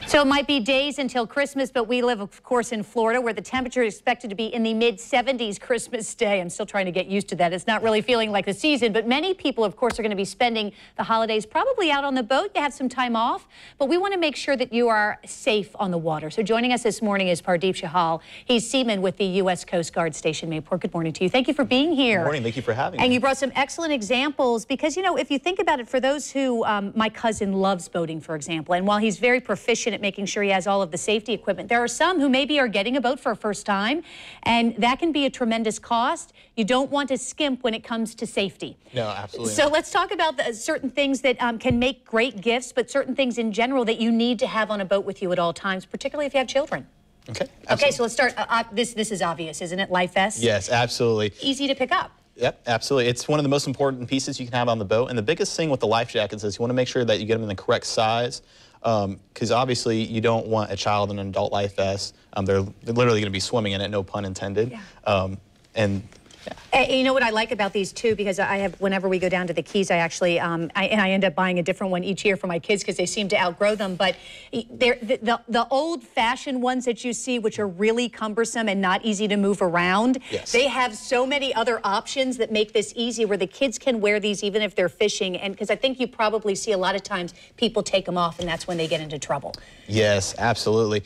So it might be days until Christmas, but we live, of course, in Florida, where the temperature is expected to be in the mid-70s Christmas Day. I'm still trying to get used to that. It's not really feeling like the season, but many people, of course, are going to be spending the holidays probably out on the boat. You have some time off, but we want to make sure that you are safe on the water. So joining us this morning is Pardeep Chahal. He's seaman with the U.S. Coast Guard Station Mayport. Good morning to you. Thank you for being here. Good morning. Thank you for having me. And you brought some excellent examples because, you know, if you think about it, for those who, my cousin loves boating, for example, and while he's very proficient at making sure he has all of the safety equipment, there are some who maybe are getting a boat for a first time, and that can be a tremendous cost. You don't want to skimp when it comes to safety. No, absolutely So not. let's talk about certain things that can make great gifts, but certain things in general that you need to have on a boat with you at all times, particularly if you have children. Okay. Absolutely. Okay, so let's start. This is obvious, isn't it? Life vest? Yes, absolutely. Easy to pick up. Yep, absolutely. It's one of the most important pieces you can have on the boat. And the biggest thing with the life jackets is you want to make sure that you get them in the correct size, because obviously you don't want a child in an adult life vest. They're literally going to be swimming in it, no pun intended. Yeah. You know what I like about these too, because I have, whenever we go down to the Keys, I actually, I end up buying a different one each year for my kids because they seem to outgrow them. But they're the old-fashioned ones that you see, which are really cumbersome and not easy to move around. Yes. They have so many other options that make this easy, where the kids can wear these even if they're fishing. And because I think you probably see a lot of times people take them off, and that's when they get into trouble. Yes, absolutely.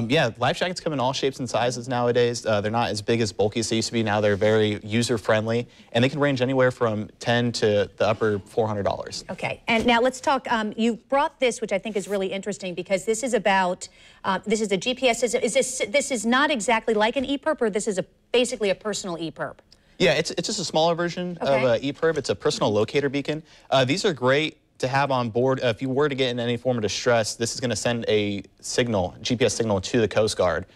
Yeah, life jackets come in all shapes and sizes nowadays. They're not as big as bulky as they used to be. Now they're very user-friendly, and they can range anywhere from $10 to the upper $400. Okay, and now let's talk. You brought this, which I think is really interesting, because this is about, this is a GPS. This is not exactly like an EPIRB, or this is basically a personal EPIRB? Yeah, it's just a smaller version of an EPIRB. It's a personal locator beacon. These are great to have on board. If you were to get in any form of distress, this is going to send a signal, GPS signal, to the Coast Guard.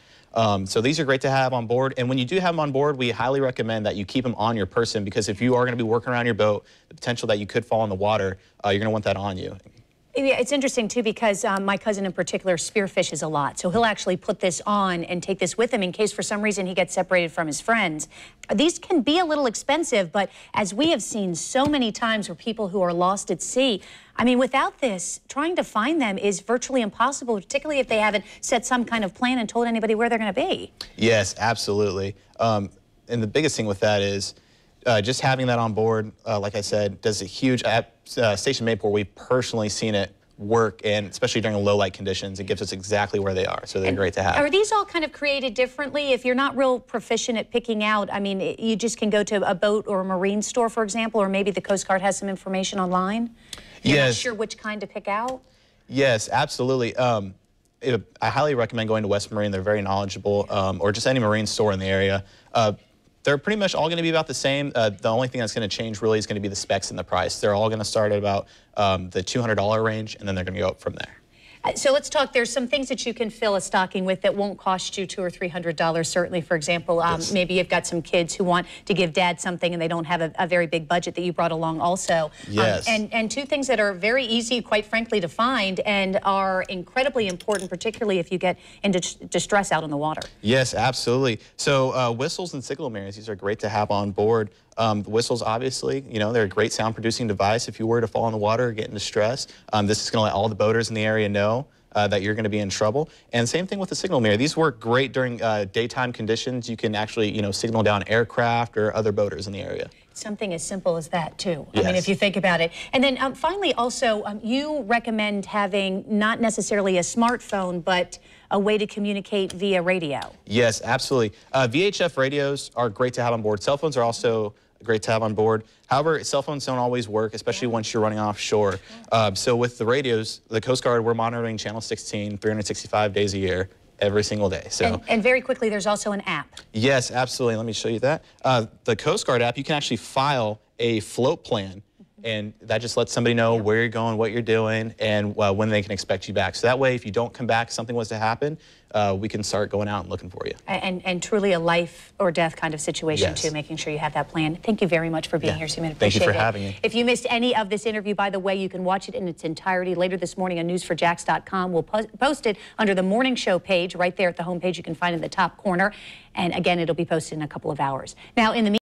So these are great to have on board. And when you do have them on board, we highly recommend that you keep them on your person, because if you are going to be working around your boat, the potential that you could fall in the water, you're going to want that on you. Yeah, it's interesting, too, because my cousin in particular spearfishes a lot. So he'll actually put this on and take this with him in case for some reason he gets separated from his friends. These can be a little expensive, but as we have seen so many times where people who are lost at sea, I mean, without this, trying to find them is virtually impossible, particularly if they haven't set some kind of plan and told anybody where they're going to be. Yes, absolutely. And the biggest thing with that is just having that on board, like I said, does a huge, at Station Mayport, we've personally seen it work, and especially during low light conditions, it gives us exactly where they are, so they're great to have. Are these all kind of created differently? If you're not real proficient at picking out, I mean, you just can go to a boat or a marine store, for example, or maybe the Coast Guard has some information online? You're not sure which kind to pick out? Yes, absolutely. I highly recommend going to West Marine. They're very knowledgeable, or just any marine store in the area. They're pretty much all going to be about the same. The only thing that's going to change really is going to be the specs and the price. They're all going to start at about the $200 range, and then they're going to go up from there. So let's talk. There's some things that you can fill a stocking with that won't cost you $200 or $300. Certainly, for example, maybe you've got some kids who want to give dad something and they don't have a very big budget, that you brought along also. Yes. And two things that are very easy, quite frankly, to find and are incredibly important, particularly if you get into distress out on the water. Yes, absolutely. So whistles and signal mirrors, these are great to have on board. The whistles, obviously, you know, they're a great sound producing device. If you were to fall in the water or get in distress, this is going to let all the boaters in the area know that you're going to be in trouble. And same thing with the signal mirror. These work great during daytime conditions. You can actually, you know, signal down aircraft or other boaters in the area. Something as simple as that, too. Yes. I mean, if you think about it. And then finally, also, you recommend having not necessarily a smartphone, but a way to communicate via radio. Yes, absolutely. VHF radios are great to have on board. Cell phones are also great to have on board. However, cell phones don't always work, especially once you're running offshore. So with the radios, the Coast Guard, we're monitoring channel 16 365 days a year, every single day. So and very quickly, there's also an app. Yes, absolutely. Let me show you that. The Coast Guard app, you can actually file a float plan, and that just lets somebody know where you're going, what you're doing, and when they can expect you back. So that way, if you don't come back, something was to happen, we can start going out and looking for you. And truly a life or death kind of situation, too, making sure you have that plan. Thank you very much for being here, Seaman. Thank you for having me. If you missed any of this interview, by the way, you can watch it in its entirety later this morning on newsforjax.com. We'll post it under the morning show page right there at the homepage. You can find it in the top corner. And again, it'll be posted in a couple of hours. Now, in the